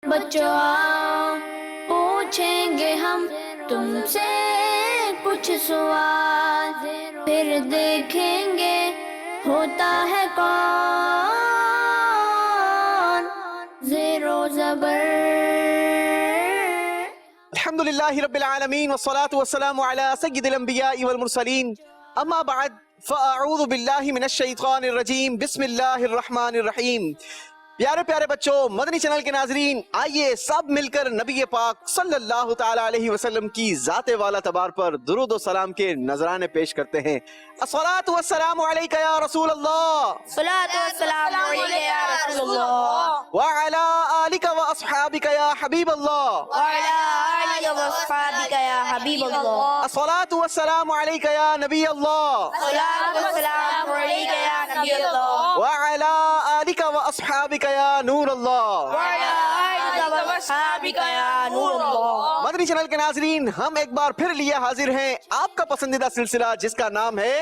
بچوں آؤ پوچھیں گے ہم تم سے کچھ سوال، پھر دیکھیں گے ہوتا ہے کون زیر و زبر۔ الحمدللہ رب العالمین والصلاة والسلام علی سید الانبیاء والمرسلین، اما بعد فاعوذ باللہ من الشیطان الرجیم، بسم اللہ الرحمن الرحیم۔ پیارے پیارے بچوں، مدنی چینل کے ناظرین، آئیے سب مل کر نبی پاک صلی اللہ تعالی علیہ وسلم کی ذات والا تبار پر درود و سلام کے نذرانے پیش کرتے ہیں۔ الصلاۃ والسلام علیک یا رسول اللہ، صلاۃ والسلام علیک یا رسول اللہ، وعلی آلک واصحابک یا حبیب اللہ، وعلی آلک واصحابک یا حبیب اللہ، الصلاۃ والسلام علیک یا نبی اللہ، صلاۃ والسلام علیک یا نبی اللہ، وعلی آلک واصحابک یا نور اللہ۔ وعلی آلک واصحابک یا نور اللہ۔ مدنی چینل کے ناظرین، ہم ایک بار پھر لیے حاضر ہیں آپ کا پسندیدہ سلسلہ جس کا نام ہے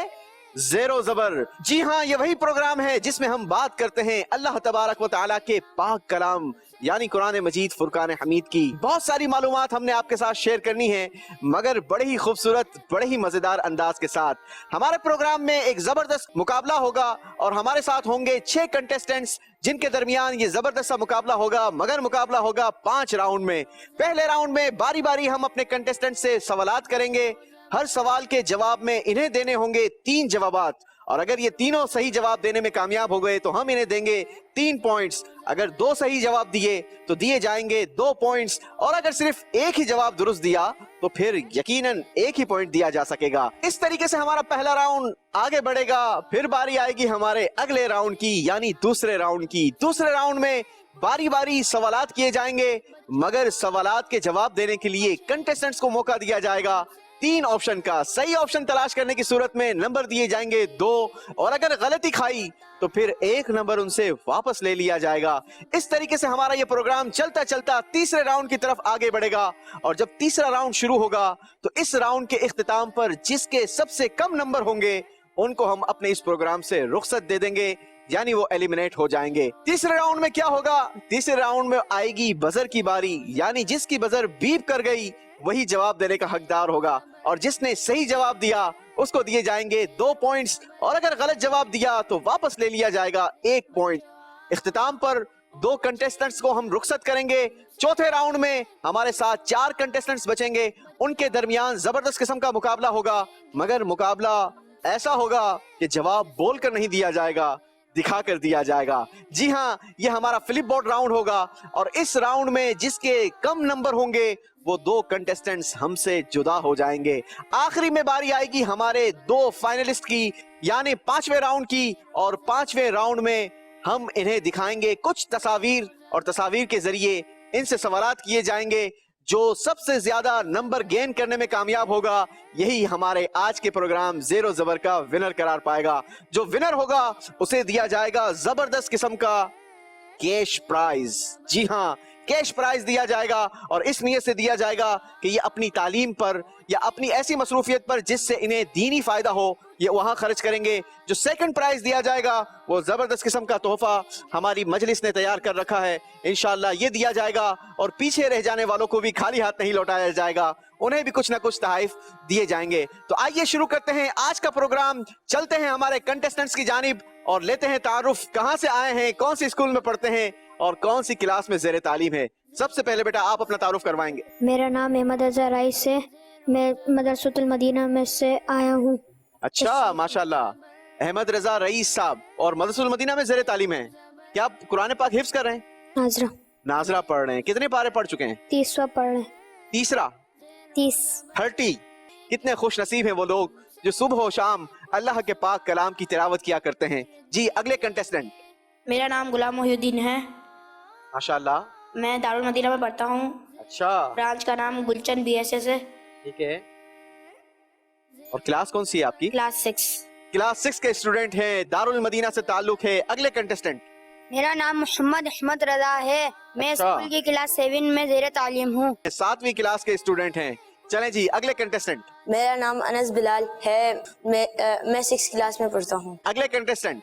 زیر و زبر۔ جی ہاں، یہ وہی پروگرام ہے جس میں ہم بات کرتے ہیں اللہ تبارک و تعالیٰ کے پاک کلام یعنی قرآن مجید فرقان حمید کی۔ بہت ساری معلومات ہم نے آپ کے ساتھ شیئر کرنی ہے، مگر بڑے ہی خوبصورت، بڑے ہی مزیدار انداز کے ساتھ۔ ہمارے پروگرام میں ایک زبردست مقابلہ ہوگا اور ہمارے ساتھ ہوں گے 6 کنٹیسٹنٹس جن کے درمیان یہ زبردست سا مقابلہ ہوگا، مگر مقابلہ ہوگا 5 راؤنڈ میں۔ پہلے راؤنڈ میں باری باری ہم اپنے کنٹیسٹنٹ سے سوالات کریں گے، ہر سوال کے جواب میں انہیں دینے ہوں گے 3 جوابات، اور اگر یہ تینوں صحیح جواب دینے میں کامیاب ہو گئے تو ہم انہیں دیں گے 3 پوائنٹس، اگر 2 صحیح جواب دیے تو دیے جائیں گے 2 پوائنٹس، اور اگر صرف ایک ہی جواب درست دیا تو پھر یقیناً 1 ہی پوائنٹ دیا جا سکے گا۔ اس طریقے سے ہمارا پہلا راؤنڈ آگے بڑھے گا، پھر باری آئے گی ہمارے اگلے راؤنڈ کی یعنی دوسرے راؤنڈ کی۔ دوسرے راؤنڈ میں باری باری سوالات کیے جائیں گے، مگر سوالات کے جواب دینے کے لیے کنٹیسٹنٹس کو موقع دیا جائے گا 3 آپشن کا۔ صحیح آپشن تلاش کرنے کی صورت میں نمبر دیے جائیں گے 2، اور اگر غلطی کھائی تو پھر 1 نمبر ان سے واپس لے لیا جائے گا۔ اس طریقے سے ہمارا یہ پروگرام چلتا چلتا تیسرے راؤنڈ کی طرف آگے بڑھے گا، اور جب تیسرا راؤنڈ شروع ہوگا تو اس راؤنڈ کے اختتام پر جس کے سب سے کم نمبر ہوں گے ان کو ہم اپنے اس پروگرام سے رخصت دے دیں گے، یعنی وہ ایلیمنیٹ ہو جائیں گے۔ تیسرے راؤنڈ میں کیا ہوگا؟ تیسرے راؤنڈ میں آئے گی بزر کی باری، یعنی جس کی بزر بیپ کر گئی وہی جواب دینے کا حقدار ہوگا، اور جس نے صحیح جواب دیا اس کو دیے جائیں گے 2 پوائنٹس، اور اگر غلط جواب دیا تو واپس لے لیا جائے گا 1 پوائنٹ۔ اختتام پر 2 کنٹیسٹنٹس کو ہم رخصت کریں گے۔ چوتھے راؤنڈ میں ہمارے ساتھ 4 کنٹیسٹنٹس بچیں گے، ان کے درمیان زبردست قسم کا مقابلہ ہوگا، مگر مقابلہ ایسا ہوگا کہ جواب بول کر نہیں دیا جائے گا، دکھا کر دیا جائے گا۔ جی ہاں، یہ ہمارا فلپ بورڈ راؤنڈ ہوگا، اور اس راؤنڈ میں جس کے کم نمبر ہوں گے وہ 2 کنٹیسٹنٹس ہم سے جدا ہو جائیں گے۔ آخری میں باری آئے گی ہمارے 2 فائنلسٹ کی یعنی 5ویں راؤنڈ کی، اور 5ویں راؤنڈ میں ہم انہیں دکھائیں گے کچھ تصاویر، اور تصاویر کے ذریعے ان سے سوالات کیے جائیں گے۔ جو سب سے زیادہ نمبر گین کرنے میں کامیاب ہوگا یہی ہمارے آج کے پروگرام زیر و زبر کا ونر قرار پائے گا۔ جو ونر ہوگا اسے دیا جائے گا زبردست قسم کا کیش پرائز۔ جی ہاں، کیش پرائز دیا جائے گا، اور اس نیت سے دیا جائے گا کہ یہ اپنی تعلیم پر یا اپنی ایسی مصروفیت پر جس سے انہیں دینی فائدہ ہو یہ وہاں خرچ کریں گے۔ جو سیکنڈ پرائز دیا جائے گا وہ زبردست قسم کا تحفہ ہماری مجلس نے تیار کر رکھا ہے، انشاءاللہ یہ دیا جائے گا، اور پیچھے رہ جانے والوں کو بھی خالی ہاتھ نہیں لوٹایا جائے گا، انہیں بھی کچھ نہ کچھ تحائف دیے جائیں گے۔ تو آئیے شروع کرتے ہیں آج کا پروگرام، چلتے ہیں ہمارے کنٹیسٹنٹس کی جانب اور لیتے ہیں تعارف، کہاں سے آئے ہیں، کون سی اسکول میں پڑھتے ہیں اور کون سی کلاس میں زیر تعلیم ہے۔ سب سے پہلے بیٹا آپ اپنا تعارف کروائیں گے۔ میرا نام احمد رضا رئیس ہے، میں مدرسۃ المدینہ میں سے آیا ہوں۔ اچھا، ماشاءاللہ، احمد رضا رئیس صاحب، اور مدرسۃ المدینہ میں زیر تعلیم ہیں۔ کیا آپ قرآن پاک حفظ کر رہے ہیں؟ ناظرہ ناظرہ پڑھ رہے ہیں۔ کتنے پارے پڑھ چکے ہیں؟ 30واں پڑھ رہے ہیں۔ تیسرا 30۔ 30۔ کتنے خوش نصیب ہیں وہ لوگ جو صبح و شام اللہ کے پاک کلام کی تلاوت کیا کرتے ہیں۔ جی اگلے کنٹیسٹنٹ۔ میرا نام غلام محی الدین ہے، ماشاءاللہ، میں دارالمدینہ میں پڑھتا ہوں، اچھا، برانچ کا نام گلچن BSS ہے، ٹھیک ہے۔ اور کلاس کون سی ہے آپ کی؟ کلاس 6۔ کلاس 6 کے اسٹوڈنٹ ہیں، دارالمدینہ سے تعلق ہے۔ اگلے کنٹیسٹنٹ۔ میرا نام محمد احمد رضا ہے، میں اچھا، اسکول کی کلاس 7 میں زیر تعلیم ہوں۔ 7ویں کلاس کے اسٹوڈنٹ ہیں۔ چلیں جی اگلے کنٹیسٹنٹ۔ میرا نام انس بلال ہے، میں 6 کلاس میں پڑھتا ہوں۔ اگلے کنٹیسٹنٹ۔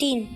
3।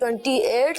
28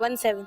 17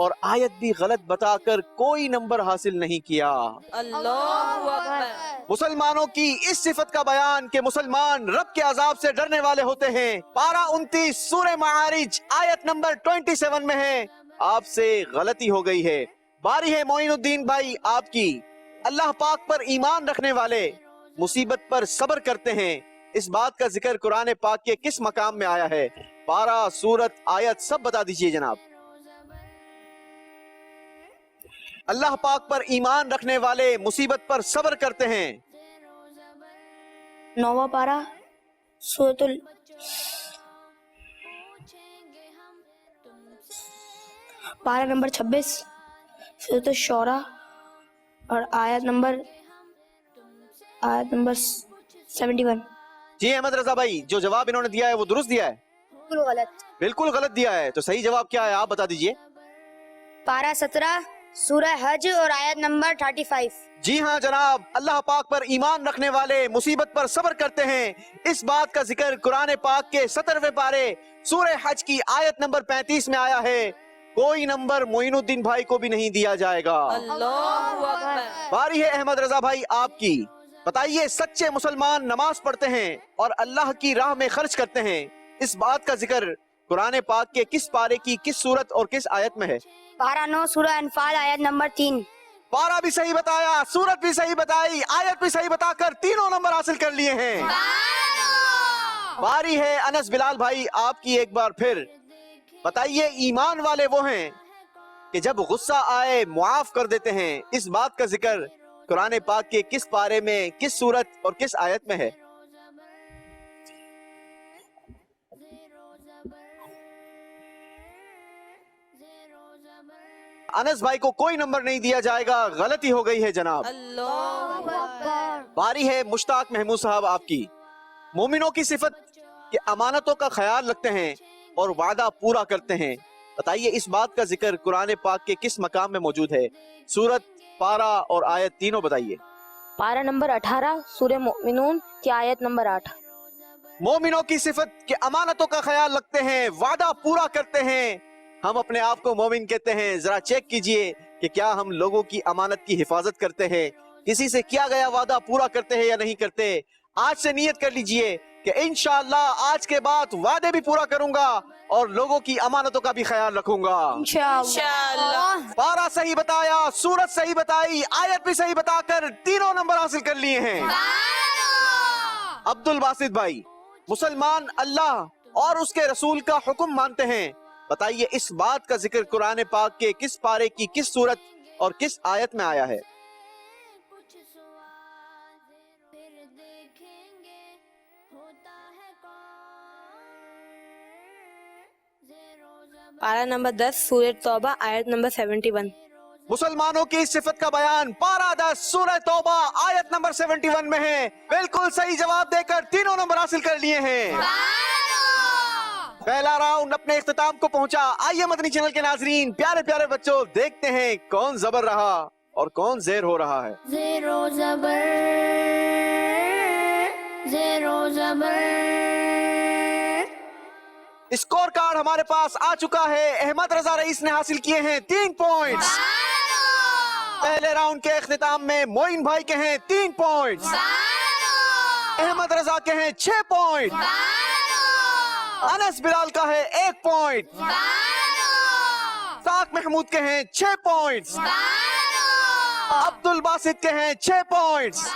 اور آیت بھی غلط بتا کر کوئی نمبر حاصل نہیں کیا۔ اللہ اکبر۔ مسلمانوں کی اس صفت کا بیان کہ مسلمان رب کے عذاب سے ڈرنے والے ہوتے ہیں، پارہ 29 سورہ معارج آیت نمبر 27 میں ہے۔ آپ سے غلطی ہو گئی ہے۔ باری ہے معین الدین بھائی آپ کی۔ اللہ پاک پر ایمان رکھنے والے مصیبت پر صبر کرتے ہیں، اس بات کا ذکر قرآن پاک کے کس مقام میں آیا ہے؟ پارہ، سورت، آیت سب بتا دیجئے جناب۔ اللہ پاک پر ایمان رکھنے والے مصیبت پر صبر کرتے ہیں۔ 9واں پارہ سورۃ پارہ نمبر 26 سورۃ الشورى اور آیت نمبر 71۔ جی احمد رضا بھائی، جو جواب انہوں نے دیا ہے وہ درست دیا ہے؟ بالکل غلط۔ بالکل غلط دیا ہے، تو صحیح جواب کیا ہے آپ بتا دیجئے۔ پارہ 17 سورہ حج اور آیت نمبر 35۔ جی ہاں جناب، اللہ پاک پر ایمان رکھنے والے مصیبت پر صبر کرتے ہیں، اس بات کا ذکر قرآن پاک کے 17ویں پارے سورہ حج کی آیت نمبر 35 میں آیا ہے۔ کوئی نمبر معین الدین بھائی کو بھی نہیں دیا جائے گا۔ اللہ اکبر۔ باری ہے احمد رضا بھائی آپ کی۔ بتائیے، سچے مسلمان نماز پڑھتے ہیں اور اللہ کی راہ میں خرچ کرتے ہیں، اس بات کا ذکر قرآن پاک کے کس پارے کی کس سورت اور کس آیت میں ہے؟ پارہ 9 سورہ انفال آیت نمبر 3۔ پارہ بھی صحیح بتایا، سورت بھی صحیح بتائی، آیت بھی صحیح بتا کر تینوں نمبر حاصل کر لیے ہیں۔ باری ہے انس بلال بھائی آپ کی ایک بار پھر۔ بتائیے، ایمان والے وہ ہیں کہ جب غصہ آئے معاف کر دیتے ہیں، اس بات کا ذکر قرآن پاک کے کس پارے میں کس سورت اور کس آیت میں ہے؟ انس بھائی کو کوئی نمبر نہیں دیا جائے گا، غلطی ہو گئی ہے جناب۔ اللہ اکبر۔ باری ہے مشتاق محمود صاحب آپ کی۔ مومنوں کی صفت کہ امانتوں کا خیال رکھتے ہیں اور وعدہ پورا کرتے ہیں۔ بتائیے، اس بات کا ذکر قرآن پاک کے کس مقام میں موجود ہے؟ سورت، پارہ اور آیت تینوں بتائیے۔ پارہ نمبر 18 سورہ مومنون کی آیت نمبر 8۔ مومنوں کی صفت کہ امانتوں کا خیال رکھتے ہیں، وعدہ پورا کرتے ہیں۔ ہم اپنے آپ کو مومن کہتے ہیں، ذرا چیک کیجئے کہ کیا ہم لوگوں کی امانت کی حفاظت کرتے ہیں، کسی سے کیا گیا وعدہ پورا کرتے ہیں یا نہیں کرتے؟ آج سے نیت کر لیجئے کہ انشاءاللہ آج کے بعد وعدے بھی پورا کروں گا اور لوگوں کی امانتوں کا بھی خیال رکھوں گا۔ انشاءاللہ۔ پارہ صحیح بتایا، سورت صحیح بتائی، آیت بھی صحیح بتا کر تینوں نمبر حاصل کر لیے ہیں۔ عبد الباسط بھائی، مسلمان اللہ اور اس کے رسول کا حکم مانتے ہیں، بتائیے اس بات کا ذکر قرآن پاک کے کس پارے کی کس سورت اور کس آیت میں آیا ہے؟ پارہ نمبر 10 سورہ توبہ آیت نمبر 71۔ مسلمانوں کی اس صفت کا بیان پارہ 10 سورہ توبہ آیت نمبر 71 میں ہے۔ بالکل صحیح جواب دے کر تینوں نمبر حاصل کر لیے ہیں۔ پہلا راؤنڈ اپنے اختتام کو پہنچا۔ آئیے مدنی چینل کے ناظرین، پیارے پیارے بچوں، دیکھتے ہیں کون زبر رہا اور کون زیر ہو رہا ہے۔ زیرو زبر، زیرو زبر۔ اسکور کارڈ ہمارے پاس آ چکا ہے۔ احمد رضا رئیس نے حاصل کیے ہیں 3 پوائنٹس۔ پہلے راؤنڈ کے اختتام میں معین بھائی کے ہیں 3 پوائنٹس، احمد رضا کے ہیں 6 پوائنٹ، انس بلال کا ہے 1 پوائنٹ، ساق محمود کے ہیں 6 پوائنٹس، عبد الباسط کے ہیں 6 پوائنٹس۔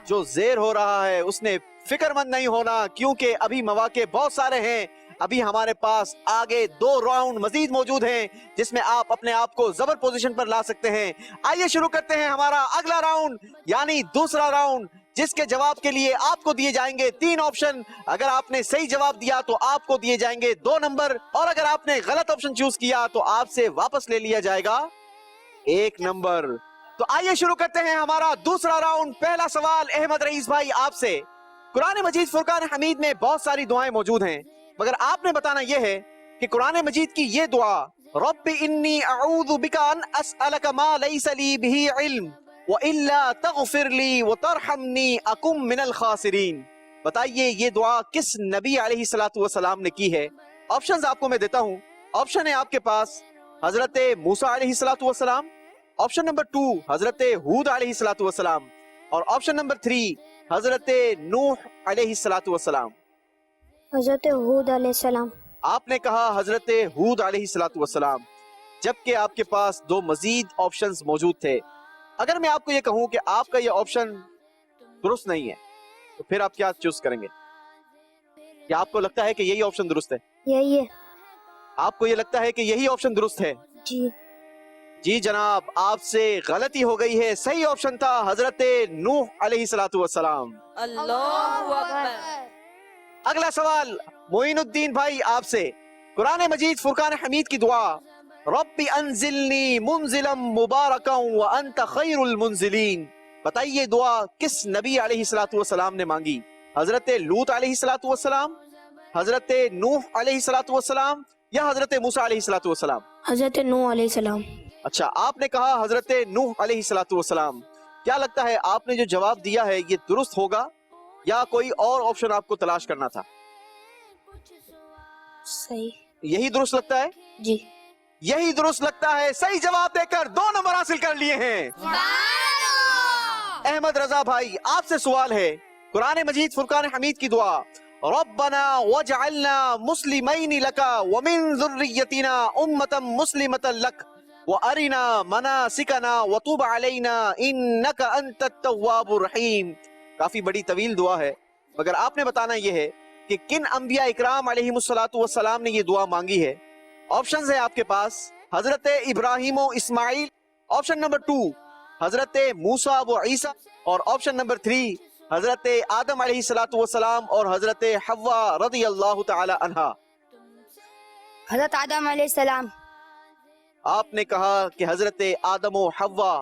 جو زیر ہو رہا ہے اس نے فکر مند نہیں ہونا، کیونکہ ابھی مواقع بہت سارے ہیں۔ ابھی ہمارے پاس آگے 2 راؤنڈ مزید موجود ہیں جس میں آپ اپنے آپ کو زبر پوزیشن پر لا سکتے ہیں۔ آئیے شروع کرتے ہیں ہمارا اگلا راؤنڈ، یعنی دوسرا راؤنڈ، جس کے جواب کے لیے آپ کو دیے جائیں گے 3 آپشن۔ اگر آپ نے صحیح جواب دیا تو آپ کو دیے جائیں گے 2 نمبر، اور اگر آپ نے غلط آپشن چوز کیا تو آپ سے واپس لے لیا جائے گا 1 نمبر۔ تو آئیے شروع کرتے ہیں ہمارا دوسرا راؤنڈ۔ پہلا سوال احمد رئیس بھائی آپ سے۔ قرآن مجید فرقان حمید میں بہت ساری دعائیں موجود ہیں، مگر آپ نے بتانا یہ ہے کہ قرآن مجید کی یہ دعا، رب انی اعوذ بک ان اسألک ما لیس لی بہ علم وإلا تغفر لی وترحمنی اکم من الخاسرین، بتائیے یہ دعا کس نبی علیہ الصلوۃ والسلام نے کی ہے؟ آپشنز آپ کو میں دیتا ہوں۔ آپشن ہے آپ کے پاس حضرت موسیٰ علیہ الصلوۃ والسلام, آپشن نمبر 2 حضرت ہود علیہ الصلوۃ والسلام, اور آپشن نمبر 3 حضرت نوح علیہ الصلوۃ والسلام. حضرت ہود علیہ السلام. آپ نے کہا حضرت ہود علیہ الصلوۃ والسلام, جبکہ آپ کے پاس 2 مزید آپشنز موجود تھے. اگر میں آپ کو یہ کہوں کہ آپ کا یہ آپشن درست نہیں ہے تو پھر آپ کیا چوز کریں گے؟ کیا آپ کو لگتا ہے کہ یہی آپشن درست ہے؟ یہی ہے. آپ کو یہ لگتا ہے کہ یہی آپشن درست ہے؟ جی. جی جناب, آپ سے غلطی ہو گئی ہے. صحیح آپشن تھا حضرت نوح علیہ الصلوۃ والسلام. اللہ اکبر. اگلا سوال معین الدین بھائی آپ سے. قرآن مجید فرقان حمید کی دعا رب انزلنی منزلا مبارکا وانت خیر المنزلین, بتائیے دعا کس نبی علیہ الصلوۃ والسلام نے مانگی؟ حضرت لوط علیہ الصلوۃ والسلام, حضرت نوح علیہ الصلوۃ والسلام, یا حضرت موسیٰ علیہ الصلوۃ والسلام؟ حضرت نوح علیہ السلام. اچھا, آپ نے کہا حضرت نوح علیہ الصلوۃ والسلام. کیا لگتا ہے آپ نے جو جواب دیا ہے یہ درست ہوگا یا کوئی اور آپشن آپ کو تلاش کرنا تھا؟ صحیح. یہی درست لگتا ہے؟ جی. یہی درست لگتا ہے. صحیح جواب دے کر 2 نمبر حاصل کر لیے ہیں. احمد رضا بھائی آپ سے سوال ہے. قرآن مجید فرقان حمید کی دعا ربنا واجعلنا مسلمین لک ومن ذریتنا امة مسلمة لک وارنا مناسکنا وتب علینا انک انت التواب الرحیم. کافی بڑی طویل دعا ہے, مگر آپ نے بتانا یہ ہے کہ کن انبیاء اکرام علیہم الصلوۃ والسلام نے یہ دعا مانگی ہے. آپشنز ہے آپ کے پاس حضرت ابراہیم و اسماعیل, آپشن نمبر 2 حضرت موسیٰ و عیسیٰ, اور آپشن نمبر 3 حضرت آدم علیہ الصلوۃ والسلام اور حضرت حوا رضی اللہ تعالی عنہا. حضرت آدم علیہ السلام. آپ نے کہا کہ حضرت آدم و حوا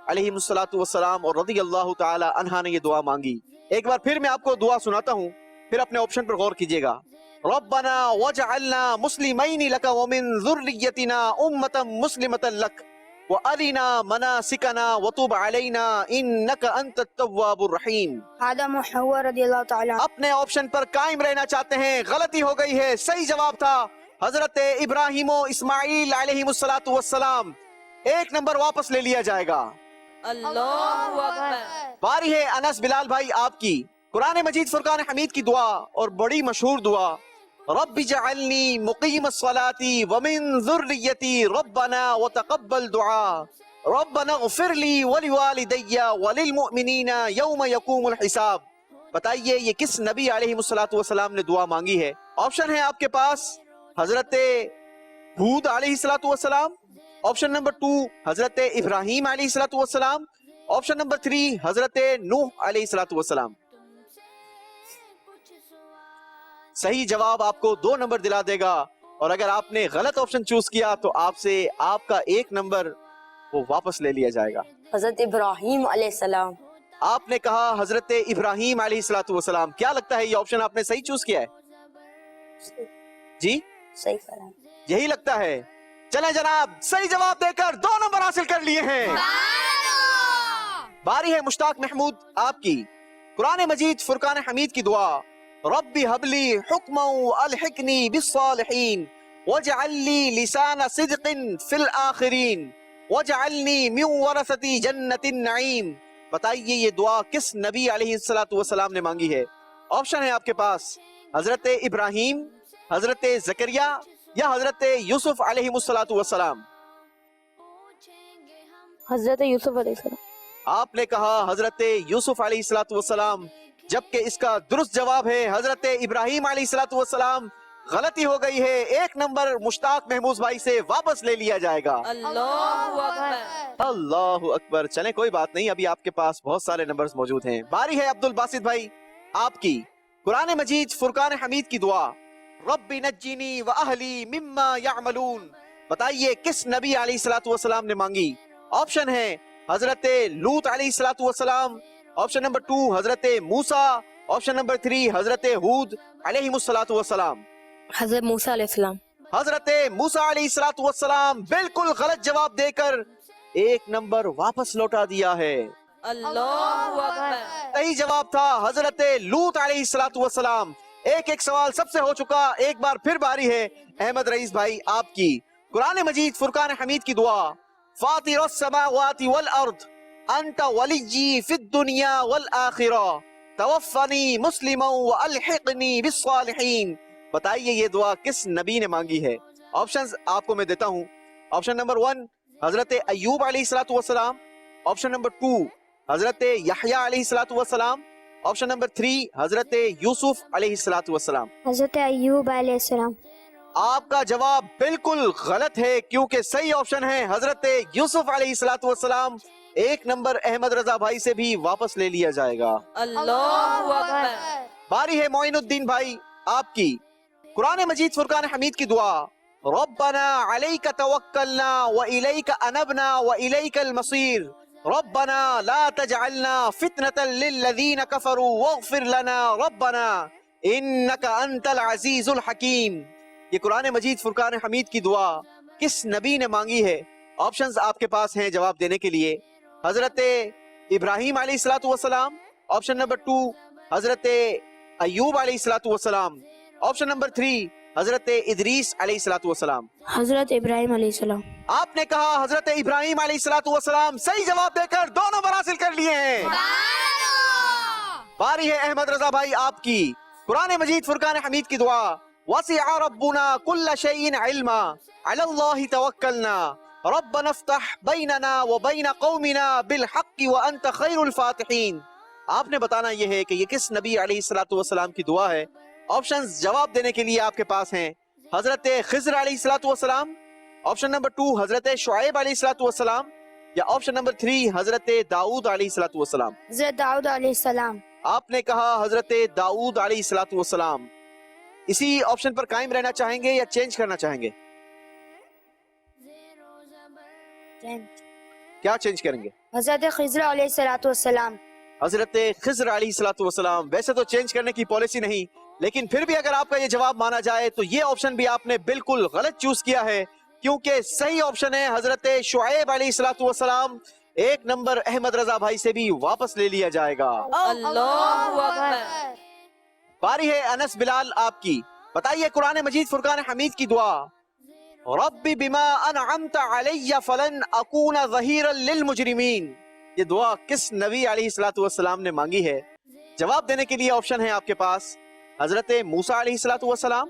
علیہم الصلوۃ والسلام اور رضی اللہ تعالی عنہا نے یہ دعا مانگی. ایک بار پھر میں آپ کو دعا سناتا ہوں, پھر اپنے آپشن پر غور کیجئے گا. ربنا واجعلنا مسلمین لک ومن ذریتنا امة مسلمة لک وارنا مناسکنا وتب علینا انک انت التواب الرحیم. آدم و حوا رضی اللہ تعالی. اپنے آپشن پر قائم رہنا چاہتے ہیں؟ غلطی ہو گئی ہے. صحیح جواب تھا حضرت ابراہیم و اسماعیل علیہم الصلوۃ والسلام. 1 نمبر واپس لے لیا جائے گا. اللہ اکبر. باری ہے انس بلال بھائی آپ کی. قرآن مجید فرقان حمید کی دعا اور بڑی مشہور دعا رب اجعلنی مقیم الصلاۃ ومن ذریتی ربنا وتقبل دعا ربنا اغفر لی ولوالدی وللمؤمنین یوم یقوم الحساب. بتائیے یہ کس نبی علیہ الصلوۃ والسلام نے دعا مانگی ہے؟ آپشن ہے آپ کے پاس حضرت ہود علیہ الصلوۃ والسلام, آپشن نمبر 2 حضرت ابراہیم علیہ الصلوۃ والسلام, آپشن نمبر 3 حضرت نوح علیہ الصلوۃ والسلام. صحیح جواب آپ کو 2 نمبر دلا دے گا, اور اگر آپ نے غلط آپشن چوز کیا تو آپ سے آپ کا 1 نمبر وہ واپس لے لیا جائے گا. حضرت ابراہیم علیہ السلام. آپ نے کہا حضرت ابراہیم علیہ الصلوۃ والسلام. کیا لگتا ہے یہ آپشن آپ نے صحیح چوز کیا ہے؟ جی صحیح کرا. یہی لگتا ہے. چلیں جناب, صحیح جواب دے کر 2 نمبر حاصل کر لیے ہیں. باری ہے مشتاق محمود آپ کی. قرآن مجید فرقان حمید کی دعا رب هب لي حكما والحقني بالصالحين واجعل لي لسان صدق في الآخرين واجعلني من ورثة جنة النعيم. بتائیے یہ دعا کس نبی علیہ الصلوۃ والسلام نے مانگی ہے؟ آپشن ہے آپ کے پاس حضرت ابراہیم, حضرت زکریا, یا حضرت یوسف علیہ الصلوۃ والسلام. حضرت یوسف علیہ السلام. آپ نے کہا حضرت یوسف علیہ الصلوۃ والسلام, جبکہ اس کا درست جواب ہے حضرت ابراہیم علیہ الصلوۃ والسلام. غلطی ہو گئی ہے. 1 نمبر مشتاق محمود بھائی سے واپس لے لیا جائے گا. اللہ اکبر. اللہ اکبر. چلیں کوئی بات نہیں, ابھی آپ کے پاس بہت سارے نمبرز موجود ہیں. باری ہے عبد الباسط بھائی آپ کی. قرآن مجید فرقان حمید کی دعا رب نجنی واہلی مما یعملون. بتائیے کس نبی علیہ الصلوۃ والسلام نے مانگی؟ آپشن ہے حضرت لوط علیہ الصلوۃ والسلام, آپشن نمبر 2 حضرت موسیٰ, آپشن نمبر 3 حضرت ہود علیہ الصلوۃ والسلام. حضرت موسیٰ علیہ السلام. حضرت موسیٰ علیہ الصلوۃ والسلام بالکل غلط جواب دے کر 1 نمبر واپس لوٹا دیا ہے. اللہ اکبر. صحیح جواب تھا حضرت لوط علیہ الصلوۃ والسلام. 1 سوال سب سے ہو چکا. ایک بار پھر باری ہے احمد رئیس بھائی آپ کی. قرآن مجید فرقان حمید کی دعا فاطر السماوات والارض انت ولی فی الدنیا والآخرہ توفنی مسلما والحقنی بالصالحین. بتائیے یہ دعا کس نبی نے مانگی ہے؟ آپشنز آپ کو میں دیتا ہوں. آپشن نمبر 1 حضرت ایوب علیہ السلام. آپشن نمبر 2 حضرت یحییٰ علیہ السلام. آپشن نمبر 3 حضرت یوسف علیہ السلام. حضرت ایوب علیہ السلام. آپ کا جواب بالکل غلط ہے کیونکہ صحیح آپشن ہے حضرت یوسف علیہ السلام. 1 نمبر احمد رضا بھائی سے بھی واپس لے لیا جائے گا. اللہ اکبر. باری ہے معین الدین بھائی آپ کی. قرآن مجید فرقان حمید کی دعا ربنا علیک توکلنا والیک انبنا والیک المصیر ربنا لا تجعلنا فتنة للذین کفروا واغفر لنا ربنا انک انت العزیز الحکیم. یہ قرآن مجید فرقان حمید کی دعا کس نبی نے مانگی ہے؟ آپشنز آپ کے پاس ہیں جواب دینے کے لیے. حضرت ابراہیم علیہ السلام. آپشن نمبر 2 حضرت ایوب علیہ السلام. آپشن نمبر 3 حضرت ادریس علیہ السلام. حضرت ابراہیم علیہ السلام. آپ نے کہا حضرت ابراہیم علیہ السلام. صحیح جواب دے کر 2 نمبر حاصل کر لیے ہیں. باری ہے احمد رضا بھائی آپ کی. قرآن مجید فرقان حمید کی دعا وسع ربنا كل شيء علما على الله توكلنا ربنا افتح بيننا وبين قومنا بالحق وانت خير الفاتحين. آپ نے بتانا یہ ہے کہ یہ کس نبی علیہ السلام کی دعا ہے. آپشنز جواب دینے کے لیے آپ کے پاس ہیں. حضرت خضر علیہ السلام. آپشن نمبر 2 حضرت شعیب علیہ السلام. یا آپشن نمبر 3 حضرت داؤد علیہ السلام. حضرت داؤد علیہ السلام. آپ نے کہا حضرت داؤد علیہ السلام. اسی آپشن پر قائم رہنا چاہیں گے یا چینج کرنا چاہیں گے؟ کیا چینج کریں گے؟ حضرت خضر علیہ السلام. حضرت خضر علیہ السلام. ویسے تو چینج کرنے کی پالیسی نہیں، لیکن پھر بھی اگر آپ کا یہ جواب مانا جائے تو یہ آپشن بھی آپ نے بالکل غلط چوز کیا ہے کیونکہ صحیح آپشن ہے حضرت شعیب علیہ السلام. 1 نمبر احمد رضا بھائی سے بھی واپس لے لیا جائے گا. اللہ اکبر. باری ہے انس بلال آپ کی. بتائیے قرآن مجید فرقان حمید کی دعا رب بما انعمت علی فلن اکون ظہیرا للمجرمین. یہ دعا کس نبی علیہ السلام نے مانگی ہے؟ جواب دینے کے لیے آپشن ہے آپ کے پاس. حضرت موسیٰ علیہ السلام.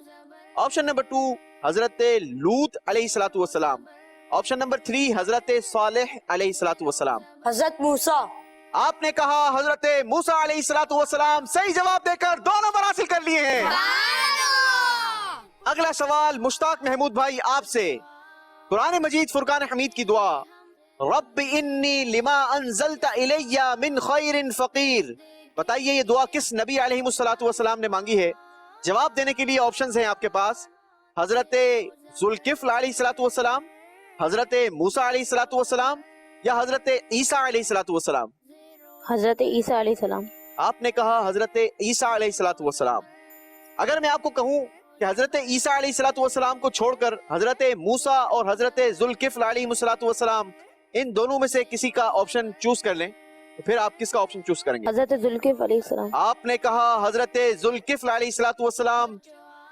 آپشن نمبر 2 حضرت لوط علیہ السلام. آپشن نمبر 3 حضرت صالح علیہ السلام. حضرت موسیٰ. آپ نے کہا حضرت موسیٰ علیہ السلام. صحیح جواب دے کر 2 نمبر حاصل کر لیے ہیں. اگلا سوال مشتاق محمود بھائی آپ سے. قرآن مجید فرقان حمید کی دعا رب انی لما انزلت الی من خیر فقیر. بتائیے یہ دعا کس نبی علیہ السلام نے مانگی ہے؟ جواب دینے کے لیے آپشنز ہیں آپ کے پاس. حضرت ذوالکفل علیہ السلام، حضرت موسیٰ علیہ السلام یا حضرت عیسیٰ علیہ السلام. حضرت عیسیٰ علیہ السلام. آپ نے کہا حضرت عیسیٰ علیہ السلام. اگر میں آپ کو کہوں کہ حضرت عیسیٰ علیہ السلام کو چھوڑ کر حضرت موسیٰ اور حضرت ذوالکفل علیہ السلام ان دونوں میں سے کسی کا آپشن چوز کر لیں تو پھر آپ کس کا آپشن چوز کریں گے؟ حضرت ذوالکفل علیہ السلام. آپ نے کہا حضرت ذوالکفل علیہ السلام.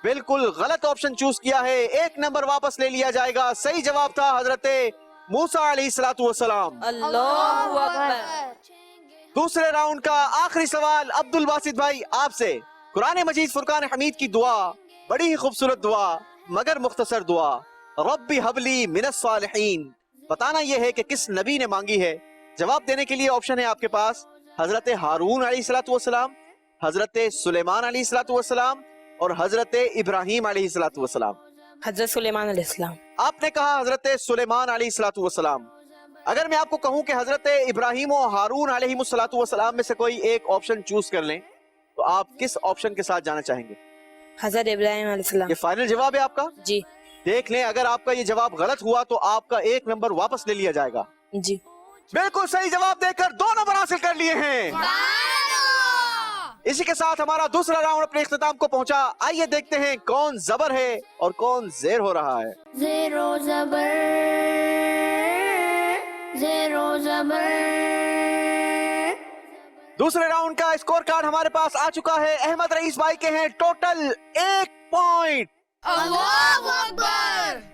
بالکل غلط آپشن چوز کیا ہے. 1 نمبر واپس لے لیا جائے گا. صحیح جواب تھا حضرت موسیٰ علیہ السلام. اللہ اکبر. دوسرے راؤنڈ کا آخری سوال عبد الباسط بھائی آپ سے. قرآن مجید فرقان حمید کی دعا بڑی ہی خوبصورت دعا مگر مختصر دعا رب حبلی من الصالحین. بتانا یہ ہے کہ کس نبی نے مانگی ہے. جواب دینے کے لیے آپشن ہے آپ کے پاس. حضرت ہارون علیہ السلام، حضرت سلیمان علیہ السلام اور حضرت ابراہیم علیہ السلام. حضرت سلیمان علیہ السلام. آپ نے کہا حضرت سلیمان علیہ السلام. اگر میں آپ کو کہوں کہ حضرت ابراہیم و ہارون علیہ السلام میں سے کوئی ایک آپشن چوز کر لیں تو آپ کس آپشن کے ساتھ جانا چاہیں گے؟ حضرت ابراہیم علیہ السلام. یہ فائنل جواب ہے آپ کا؟ جی. دیکھ لیں اگر آپ کا یہ جواب غلط ہوا تو آپ کا 1 نمبر واپس لے لیا جائے گا. جی بالکل صحیح جواب دے کر 2 نمبر حاصل کر لیے ہیں. اسی کے ساتھ ہمارا دوسرا راؤنڈ اپنے اختتام کو پہنچا. آئیے دیکھتے ہیں کون زبر ہے اور کون زیر ہو رہا ہے. زیرو زبر، زیرو زبر. دوسرے راؤنڈ کا اسکور کارڈ ہمارے پاس آ چکا ہے. احمد رئیس بھائی کے ہیں ٹوٹل 1 پوائنٹ. اللہ اکبر.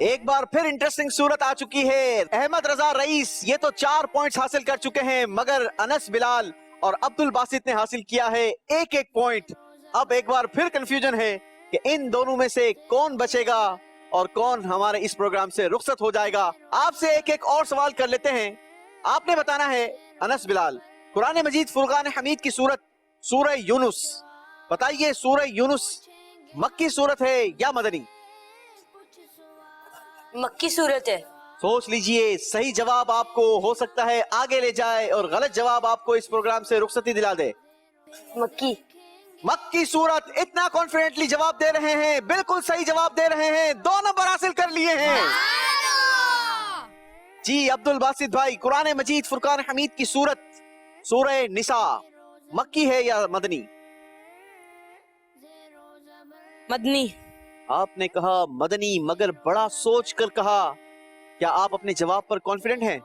ایک بار پھر انٹرسٹنگ صورت آ چکی ہے. احمد رضا رئیس یہ تو 4 پوائنٹس حاصل کر چکے ہیں, مگر انس بلال اور عبد الباسط نے حاصل کیا ہے 1-1 پوائنٹ. اب ایک بار پھر کنفیوژن ہے کہ ان دونوں میں سے کون بچے گا اور کون ہمارے اس پروگرام سے رخصت ہو جائے گا. آپ سے ایک اور سوال کر لیتے ہیں. آپ نے بتانا ہے انس بلال, قرآن مجید فرقان حمید کی سورت سورہ یونس, بتائیے سورہ یونس مکی سورت ہے یا مدنی؟ مکی صورت ہے. سوچ لیجئے, صحیح جواب آپ کو ہو سکتا ہے آگے لے جائے اور غلط جواب آپ کو اس پروگرام سے رخصتی دلا دے. مکی. مکی سورت. اتنا کانفیڈنٹلی جواب دے رہے ہیں, بالکل صحیح جواب دے رہے ہیں, 2 نمبر حاصل کر لیے ہیں. جی عبد الباسط بھائی, قرآن مجید فرقان حمید کی سورت سورہ نساء مکی ہے یا مدنی؟ مدنی. آپ نے کہا مدنی, مگر بڑا سوچ کر کہا. کیا آپ اپنے جواب پر کانفیڈنٹ ہیں؟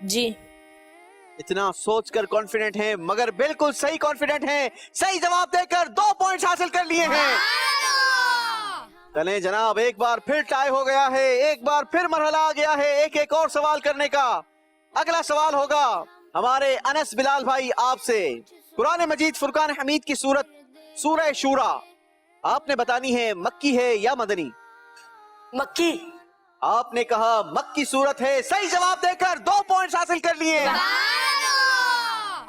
جی. اتنا سوچ کر کانفیڈنٹ ہیں, مگر بالکل صحیح کانفیڈنٹ ہیں. صحیح جواب دے کر 2 پوائنٹس حاصل کر لیے ہیں. چلیں جناب, ایک بار پھر ٹائی ہو گیا ہے, ایک بار پھر مرحلہ آ گیا ہے ایک اور سوال کرنے کا. اگلا سوال ہوگا ہمارے انس بلال بھائی آپ سے. قرآن مجید فرقان حمید کی سورت سورہ شورا آپ نے بتانی ہے مکی ہے یا مدنی؟ مکی. آپ نے کہا مکی سورت ہے, صحیح جواب دے کر 2 پوائنٹس حاصل کر لیے.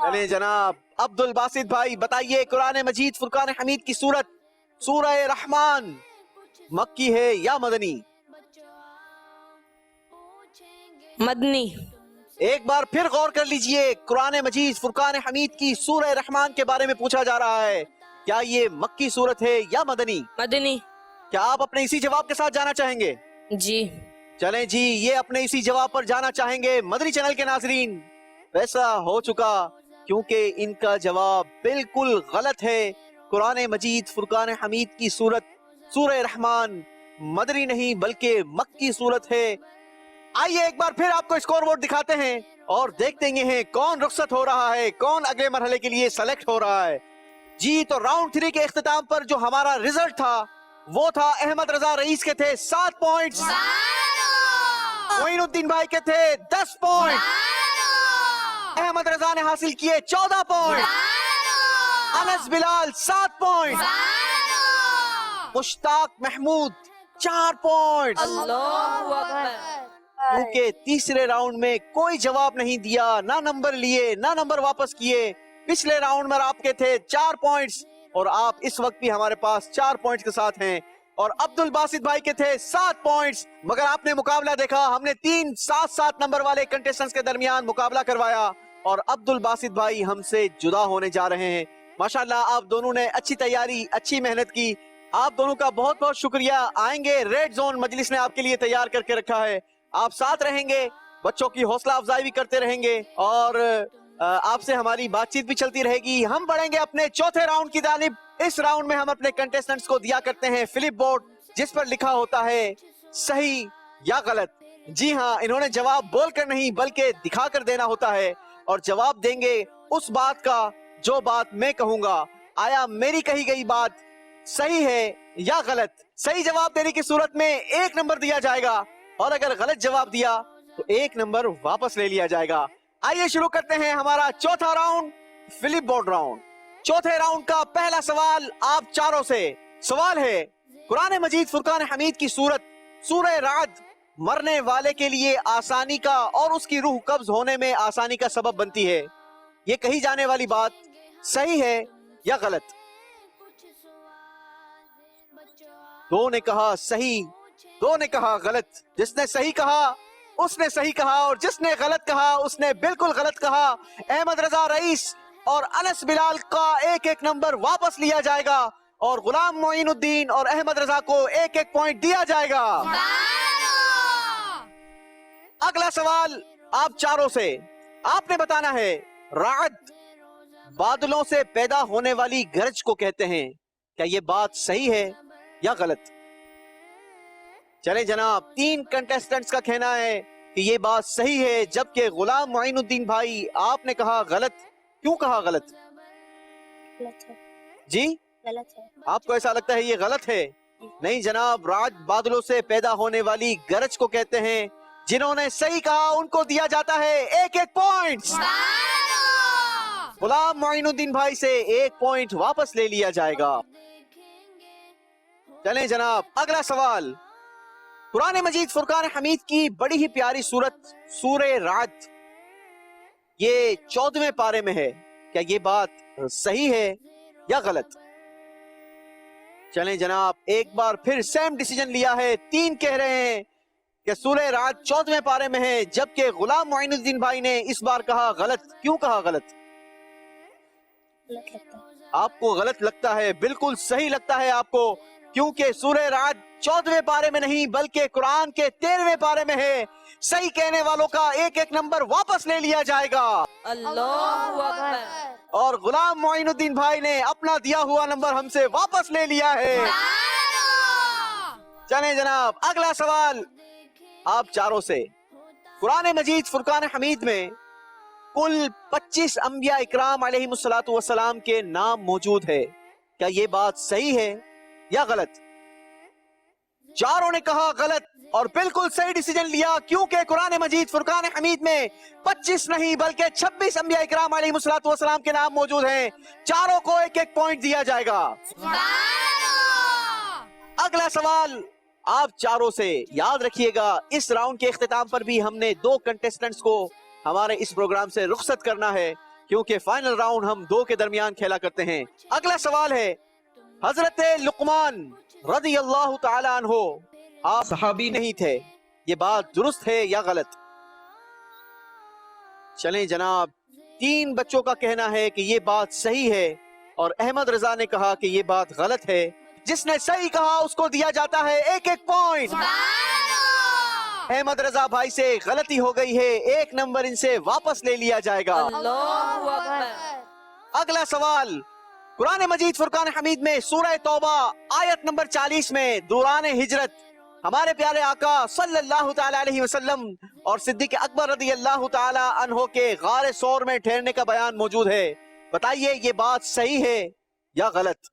چلیں جناب عبد الباسط بھائی, بتائیے قرآن مجید فرقان حمید کی سورت سورہ رحمان مکی ہے یا مدنی؟ مدنی. ایک بار پھر غور کر لیجئے, قرآن مجید فرقان حمید کی سورہ رحمان کے بارے میں پوچھا جا رہا ہے. کیا یہ مکی سورت ہے یا مدنی؟ مدنی. کیا آپ اپنے اسی جواب کے ساتھ جانا چاہیں گے؟ جی. چلیں جی, یہ اپنے اسی جواب پر جانا چاہیں گے. مدنی چینل کے ناظرین, ویسا ہو چکا کیونکہ ان کا جواب بالکل غلط ہے. قرآن مجید فرقان حمید کی سورت سورہ رحمان مدنی نہیں بلکہ مکی سورت ہے. آئیے ایک بار پھر آپ کو اسکور بورڈ دکھاتے ہیں اور دیکھتے ہیں کون رخصت ہو رہا ہے, کون اگلے مرحلے کے لیے سلیکٹ ہو رہا ہے. جی تو راؤنڈ 3 کے اختتام پر جو ہمارا رزلٹ تھا وہ تھا احمد رضا رئیس کے تھے 7 پوائنٹس, معین الدین بھائی کے تھے 10 پوائنٹ, احمد رضا نے حاصل کیے 14 پوائنٹ, انس بلال 7 پوائنٹ, مشتاق محمود 4 پوائنٹ. اللہ اکبر. کیونکہ تیسرے راؤنڈ میں کوئی جواب نہیں دیا, نہ نمبر لیے نہ نمبر واپس کیے. پچھلے راؤنڈ میں آپ کے تھے 4 پوائنٹس اور آپ اس وقت بھی ہمارے پاس 4 پوائنٹس کے ساتھ ہیں. اور عبد الباسط بھائی کے تھے 7 پوائنٹس, مگر آپ نے مقابلہ دیکھا, ہم نے 3 7 نمبر والے کنٹیسٹنٹس کے درمیان مقابلہ کروایا اور عبد الباسط بھائی ہم سے جدا ہونے جا رہے ہیں. ماشاءاللہ آپ دونوں نے اچھی تیاری, اچھی محنت کی. آپ دونوں کا بہت بہت شکریہ. آئیں گے ریڈ زون مجلس نے آپ کے لیے تیار کر کے رکھا ہے. آپ ساتھ رہیں گے, بچوں کی حوصلہ افزائی بھی کرتے رہیں گے اور آپ سے ہماری بات چیت بھی چلتی رہے گی. ہم بڑھیں گے اپنے چوتھے راؤنڈ کی جانب. اس راؤنڈ میں ہم اپنے کنٹیسٹنٹس کو دیا کرتے ہیں فلپ بورڈ جس پر لکھا ہوتا ہے صحیح یا غلط. جی ہاں, انہوں نے جواب بول کر نہیں بلکہ دکھا کر دینا ہوتا ہے اور جواب دیں گے اس بات کا جو بات میں کہوں گا. آیا میری کہی گئی بات صحیح ہے یا غلط؟ صحیح جواب دینے کی صورت میں 1 نمبر دیا جائے گا اور اگر غلط جواب دیا تو 1 نمبر واپس لے لیا جائے گا. آئیے شروع کرتے ہیں ہمارا چوتھا راؤنڈ, فلپ بورڈ راؤنڈ. چوتھے راؤنڈ کا پہلا سوال آپ چاروں سے. سوال ہے قرآن مجید فرقان حمید کی سورت سورہ رعد مرنے والے کے لیے آسانی کا اور اس کی روح قبض ہونے میں آسانی کا سبب بنتی ہے. یہ کہی جانے والی بات صحیح ہے یا غلط؟ 2 نے کہا صحیح, 2 نے کہا غلط. جس نے صحیح کہا اس نے صحیح کہا اور جس نے غلط کہا اس نے بالکل غلط کہا. احمد رضا رئیس اور انس بلال کا 1-1 نمبر واپس لیا جائے گا اور غلام معین الدین اور احمد رضا کو 1-1 پوائنٹ دیا جائے گا. اگلا سوال آپ چاروں سے. آپ نے بتانا ہے رعد بادلوں سے پیدا ہونے والی گرج کو کہتے ہیں. کیا یہ بات صحیح ہے یا غلط؟ چلے جناب, 3 کنٹیسٹنٹس کا کہنا ہے کہ یہ بات صحیح ہے جبکہ غلام معین الدین بھائی آپ نے کہا غلط. کیوں کہا غلط؟ غلط ہے. جی غلط ہے. آپ کو ایسا لگتا ہے یہ غلط ہے؟ نہیں جناب، راج بادلوں سے پیدا ہونے والی گرج کو کہتے ہیں. جنہوں نے صحیح کہا ان کو دیا جاتا ہے ایک ایک پوائنٹ. غلام معین الدین بھائی سے ایک پوائنٹ واپس لے لیا جائے گا. چلیں جناب، اگلا سوال. قرآن مجید فرقان حمید کی بڑی ہی پیاری سورت سورہ رعد یہ 14ویں پارے میں ہے. کیا یہ بات صحیح ہے یا غلط؟ چلیں جناب، ایک بار پھر سیم ڈیسیجن لیا ہے. 3 کہہ رہے ہیں کہ سورہ رعد 14ویں پارے میں ہے، جبکہ غلام معین الدین بھائی نے اس بار کہا غلط. کیوں کہا غلط؟ غلط لگتا ہے. آپ کو غلط لگتا ہے؟ بالکل صحیح لگتا ہے آپ کو، کیونکہ سورہ رعد 14ویں پارے میں نہیں بلکہ قرآن کے 13ویں پارے میں ہے. صحیح کہنے والوں کا ایک ایک نمبر واپس لے لیا جائے گا. اللہ اکبر. اور غلام معین الدین بھائی نے اپنا دیا ہوا نمبر ہم سے واپس لے لیا ہے. چلیں جناب، اگلا سوال آپ چاروں سے. قرآن مجید فرقان حمید میں کل 25 انبیاء اکرام علیہ الصلوۃ والسلام کے نام موجود ہے. کیا یہ بات صحیح ہے یا غلط؟ چاروں نے کہا غلط، اور بالکل صحیح ڈیسیجن لیا، کیونکہ قرآن مجید فرقان حمید میں 25 نہیں بلکہ 26 انبیاء اکرام علیہ الصلوۃ والسلام کے نام موجود ہیں. چاروں کو ایک ایک پوائنٹ دیا جائے گا. اگلا سوال آپ چاروں سے. یاد رکھیے گا اس راؤنڈ کے اختتام پر بھی ہم نے 2 کنٹیسٹنٹس کو ہمارے اس پروگرام سے رخصت کرنا ہے، کیونکہ فائنل راؤنڈ ہم 2 کے درمیان کھیلا کرتے ہیں. اگلا سوال ہے، حضرت لقمان رضی اللہ تعالی عنہ آپ صحابی نہیں تھے، یہ بات درست ہے یا غلط؟ چلیں جناب، 3 بچوں کا کہنا ہے کہ یہ بات صحیح ہے، اور احمد رضا نے کہا کہ یہ بات غلط ہے. جس نے صحیح کہا اس کو دیا جاتا ہے ایک ایک پوائنٹ. احمد رضا بھائی سے غلطی ہو گئی ہے، 1 نمبر ان سے واپس لے لیا جائے گا. اللہ اکبر. اگلا سوال، قرآن مجید فرقان حمید میں سورہ توبہ آیت نمبر 40 میں دوران ہجرت ہمارے پیارے آقا صلی اللہ تعالی علیہ وسلم اور صدیق اکبر رضی اللہ تعالی عنہ کے غار ثور میں ٹھہرنے کا بیان موجود ہے. بتائیے یہ بات صحیح ہے یا غلط؟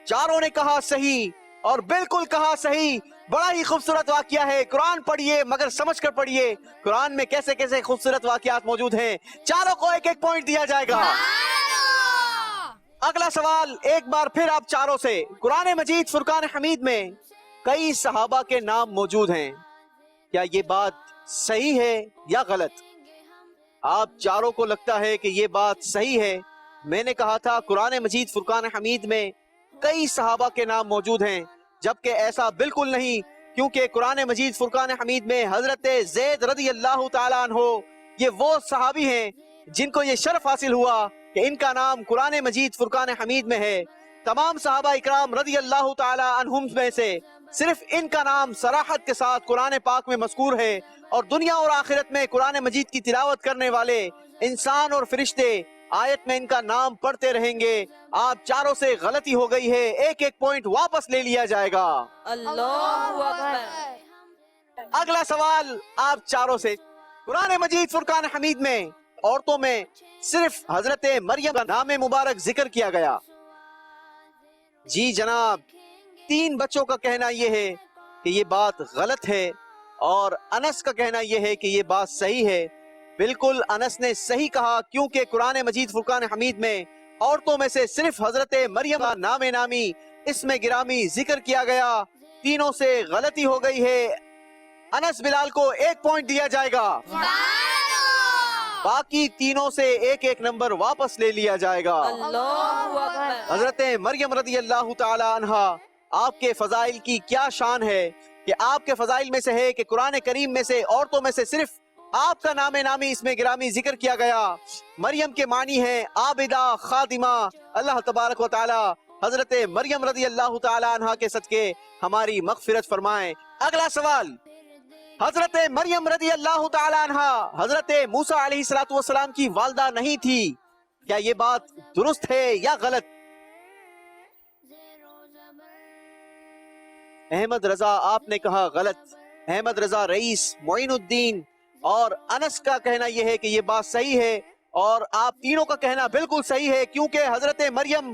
چاروں نے کہا صحیح، اور بالکل کہا صحیح. بڑا ہی خوبصورت واقعہ ہے. قرآن پڑھیے مگر سمجھ کر پڑھیے، قرآن میں کیسے کیسے خوبصورت واقعات موجود ہیں. چاروں کو ایک ایک پوائنٹ دیا جائے گا. اگلا سوال ایک بار پھر آپ چاروں سے. قرآن مجید فرقان حمید میں کئی صحابہ کے نام موجود ہیں، کیا یہ بات صحیح ہے یا غلط؟ آپ چاروں کو لگتا ہے کہ یہ بات صحیح ہے. میں نے کہا تھا قرآن مجید فرقان حمید میں کئی صحابہ کے نام موجود ہیں، جبکہ ایسا بالکل نہیں، کیونکہ قرآن مجید فرقان حمید میں حضرت زید رضی اللہ تعالیٰ عنہ یہ وہ صحابی ہیں جن کو یہ شرف حاصل ہوا کہ ان کا نام قرآن مجید فرقان حمید میں ہے. تمام صحابہ اکرام رضی اللہ تعالیٰ عنہم میں سے صرف ان کا نام صراحت کے ساتھ قرآن پاک میں مذکور ہے، اور دنیا اور آخرت میں قرآن مجید کی تلاوت کرنے والے انسان اور فرشتے آیت میں ان کا نام پڑھتے رہیں گے. آپ چاروں سے غلطی ہو گئی ہے، ایک ایک پوائنٹ واپس لے لیا جائے گا. اللہ اکبر. اگلا سوال آپ چاروں سے. قرآن مجید فرقان حمید میں عورتوں میں صرف حضرت مریم کا نام مبارک ذکر کیا گیا. جی جناب، 3 بچوں کا کہنا یہ ہے کہ یہ بات غلط ہے، اور انس کا کہنا یہ ہے کہ یہ بات صحیح ہے. بالکل انس نے صحیح کہا، کیونکہ قرآن مجید فرقان حمید میں عورتوں میں سے صرف حضرت مریم کا نام نامی اسم گرامی ذکر کیا گیا. تینوں سے غلطی ہو گئی ہے. انس بلال کو 1 پوائنٹ دیا جائے گا. باقی تینوں سے ایک ایک نمبر واپس لے لیا جائے گا. اللہ اکبر. حضرت مریم رضی اللہ تعالی عنہا آپ کے فضائل کی کیا شان ہے کہ آپ کے فضائل میں سے ہے کہ قرآن کریم میں سے عورتوں میں سے صرف آپ کا نام نامی اس میں گرامی ذکر کیا گیا. مریم کے معنی ہے عابدہ، خادمہ. اللہ تبارک و تعالی حضرت مریم رضی اللہ تعالی عنہا کے صدقے ہماری مغفرت فرمائیں. اگلا سوال، حضرت مریم رضی اللہ تعالی عنہا حضرت موسیٰ علیہ السلام کی والدہ نہیں تھی، کیا یہ بات درست ہے یا غلط؟ احمد رضا آپ نے کہا غلط. احمد رضا رئیس، معین الدین اور انس کا کہنا یہ ہے کہ یہ بات صحیح ہے، اور آپ تینوں کا کہنا بالکل صحیح ہے، کیونکہ حضرت مریم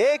1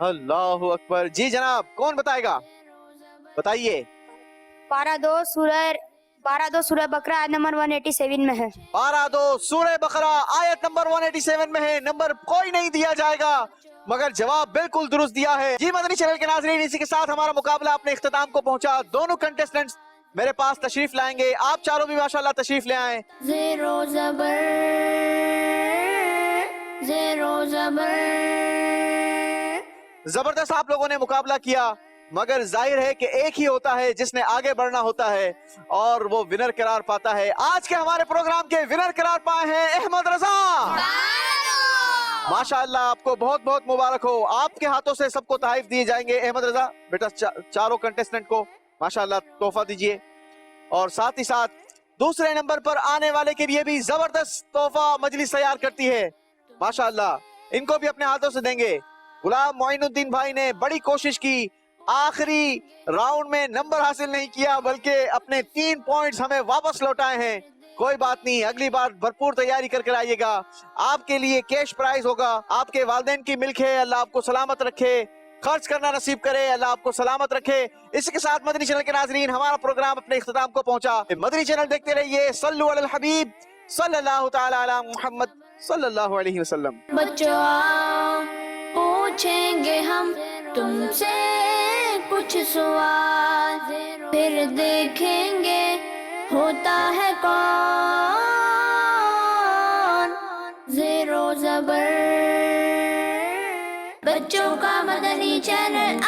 اللہ اکبر. جی جناب, کون بتائے گا؟ بتائیے. پارہ دو سورہ بقرہ آیت نمبر 187 میں ہے. پارہ 2 سورہ بقرہ آیت نمبر 187 میں ہے. نمبر کوئی نہیں دیا جائے گا مگر جواب بالکل درست دیا ہے. جی مدنی چینل کے ناظرین, اسی کے ساتھ ہمارا مقابلہ اپنے اختتام کو پہنچا. دونوں کنٹیسٹنٹس میرے پاس تشریف لائیں گے. آپ چاروں بھی ماشاءاللہ تشریف لے آئیں. زیرو زبر زبردست آپ لوگوں نے مقابلہ کیا, مگر ظاہر ہے کہ ایک ہی ہوتا ہے جس نے آگے بڑھنا ہوتا ہے اور وہ ونر قرار پاتا ہے. آج کے ہمارے پروگرام کے ونر قرار پائے ہیں احمد رضا. ماشاءاللہ, آپ کو بہت بہت مبارک ہو. آپ کے ہاتھوں سے سب کو تحائف دیے جائیں گے. احمد رضا بیٹا چاروں کنٹیسٹنٹ کو ماشاءاللہ تحفہ دیجئے, اور ساتھ ہی ساتھ دوسرے نمبر پر آنے والے کے لیے بھی زبردست تحفہ مجلس تیار کرتی ہے ماشاءاللہ, ان کو بھی اپنے ہاتھوں سے دیں گے. غلام معین الدین بھائی نے بڑی کوشش کی, آخری راؤنڈ میں نمبر حاصل نہیں کیا بلکہ اپنے 3 پوائنٹس ہمیں واپس لوٹائے ہیں. کوئی بات نہیں, اگلی بار بھرپور تیاری کر کر آئیے گا. آپ کے لیے کیش پرائز ہوگا. آپ کے والدین کی ملک ہے, اللہ آپ کو سلامت رکھے, خرچ کرنا نصیب کرے, اللہ آپ کو سلامت رکھے. اسی کے ساتھ مدنی چینل کے ناظرین, ہمارا پروگرام اپنے اختتام کو پہنچا. مدنی چینل دیکھتے رہیے. صلو علی الحبیب صلی اللہ تعالی علی محمد صلی اللہ علیہ وسلم. بچوں آؤ پوچھیں گے ہم تم سے کچھ سوال, پھر دیکھیں گے ہوتا ہے کون. زیرو زبر بچوں کا مدنی چینل